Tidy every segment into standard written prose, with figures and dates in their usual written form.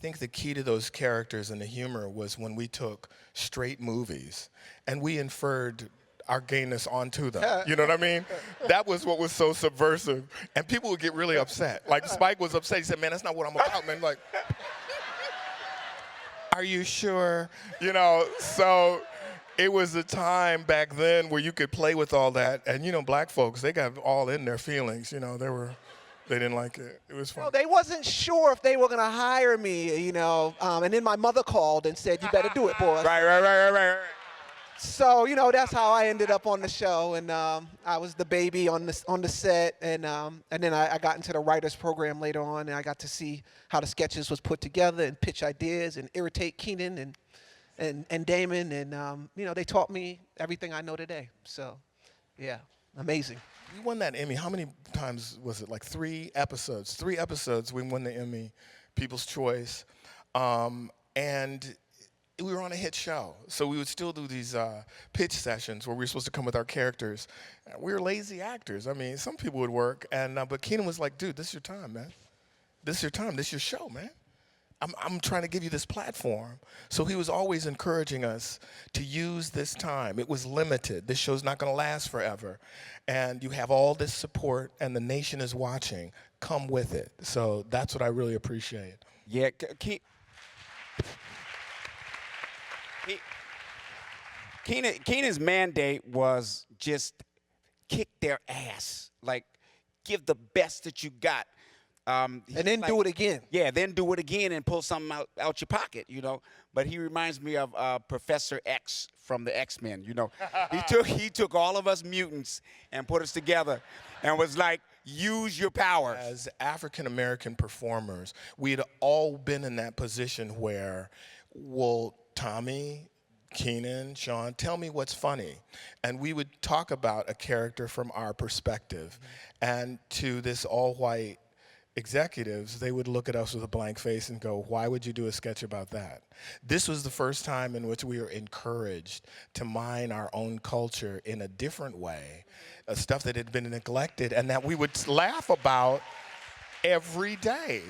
think the key to those characters and the humor was when we took straight movies and we inferred our gayness onto them. You know what I mean? That was what was so subversive. And people would get really upset. Like Spike was upset. He said, man, that's not what I'm about, man. Like, are you sure? You know, so it was a time back then where you could play with all that. And, you know, black folks, they got all in their feelings. You know, they didn't like it. It was fun. No, they wasn't sure if they were going to hire me, you know. And then my mother called and said, you better do it, boy. Right. So, you know, that's how I ended up on the show. And I was the baby on the set. And then I got into the writers program later on, and I got to see how the sketches was put together and pitch ideas and irritate Keenen and Damon. And, you know, they taught me everything I know today. So, yeah, amazing. We won that Emmy. How many times was it? Like 3 episodes. 3 episodes we won the Emmy, People's Choice. And we were on a hit show. So we would still do these pitch sessions where we were supposed to come with our characters. We were lazy actors. I mean, some people would work. But Keenen was like, dude, this is your time, man. This is your time. This is your show, man. I'm trying to give you this platform. So he was always encouraging us to use this time. It was limited. This show's not going to last forever. And you have all this support, and the nation is watching. Come with it. So that's what I really appreciate. Yeah, Keenan's mandate was just kick their ass. Like, give the best that you got. And then do it again. Yeah, then do it again and pull something out your pocket, you know. But he reminds me of Professor X from the X-Men, you know. He took all of us mutants and put us together and was like, use your power. As African-American performers, we had all been in that position where, well, Tommy, Keenen, Shawn, tell me what's funny. And we would talk about a character from our perspective. And to this all-white executives, they would look at us with a blank face and go, why would you do a sketch about that? This was the first time in which we were encouraged to mine our own culture in a different way, stuff that had been neglected and that we would laugh about every day.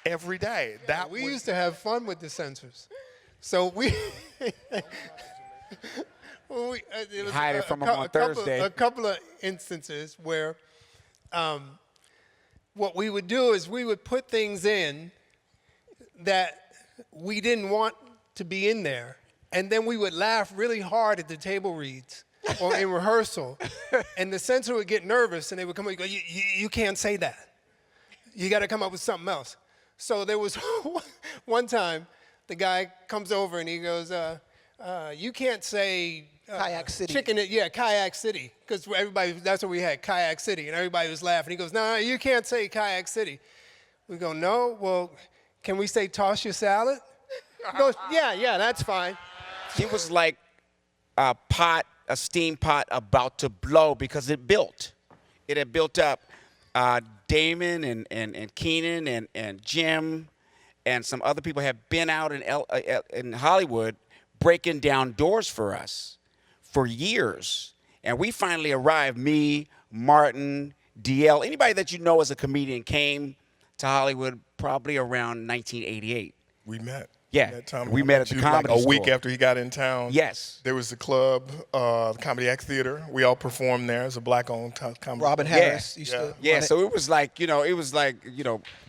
Every day. Yeah, we used to have fun with the censors. So we, it was hide it from them on Thursday. A couple of instances where what we would do is we would put things in that we didn't want to be in there, and then we would laugh really hard at the table reads or in rehearsal, and the censor would get nervous, and they would come and go, you can't say that. You got to come up with something else. So there was one time, the guy comes over and he goes, you can't say Kayak City. Kayak City, because everybody, that's what we had, Kayak City, and everybody was laughing. He goes, no, you can't say Kayak City. We go, no, well, can we say toss your salad? He goes, yeah, that's fine. He was like a steam pot about to blow because it built. It had built up. Damon and Keenen and Jim and some other people have been out in Hollywood breaking down doors for us for years. And we finally arrived, me, Martin, DL, anybody that you know as a comedian came to Hollywood probably around 1988. We met. Yeah, we met at the Comedy Store. A week Store. after he got in town. Yes. There was the club, Comedy X Theater. We all performed there. It was a black-owned comedy. Robin Harris used to Yeah, so it was like,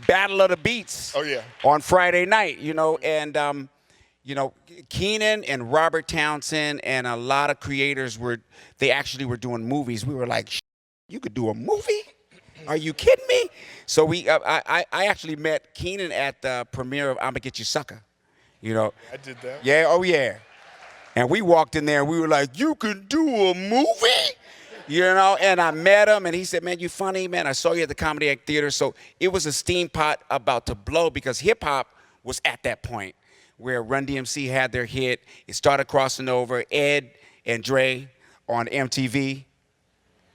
Battle of the Beats. Oh, yeah. On Friday night, and Keenen and Robert Townsend and a lot of creators they actually were doing movies. We were like, you could do a movie? Are you kidding me? So I actually met Keenen at the premiere of I'ma Get You Sucker. I did that. Yeah, oh yeah. And we walked in there and we were like, you can do a movie? And I met him and he said, man, you funny, man. I saw you at the Comedy Act Theater. So it was a steam pot about to blow because hip hop was at that point where Run DMC had their hit. It started crossing over. Ed and Dre on MTV.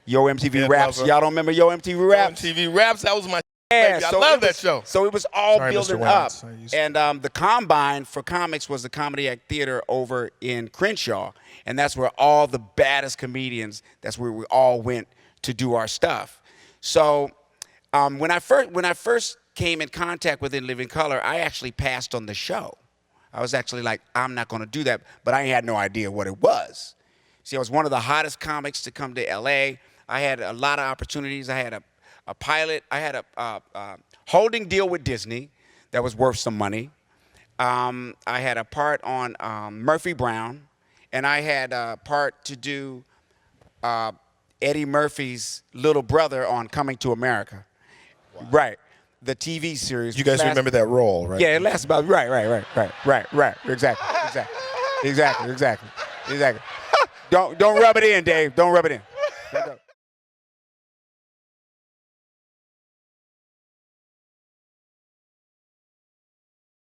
Yo MTV Raps. Y'all don't remember Yo MTV Raps? MTV Raps, that was my Yeah, I love that show. So it was all Sorry, building Mr. up. Wayans. And the Combine for comics was the Comedy Act Theater over in Crenshaw. And that's where all the baddest comedians, that's where we all went to do our stuff. So when I first came in contact with In Living Color, I actually passed on the show. I was actually like, I'm not going to do that, but I had no idea what it was. See, I was one of the hottest comics to come to L.A. I had a lot of opportunities. I had a pilot. I had a holding deal with Disney that was worth some money. I had a part on Murphy Brown, and I had a part to do Eddie Murphy's little brother on Coming to America. Wow. Right. The TV series. You guys remember that role, right? Yeah, it lasts about right. Exactly. Don't rub it in, Dave. Don't rub it in.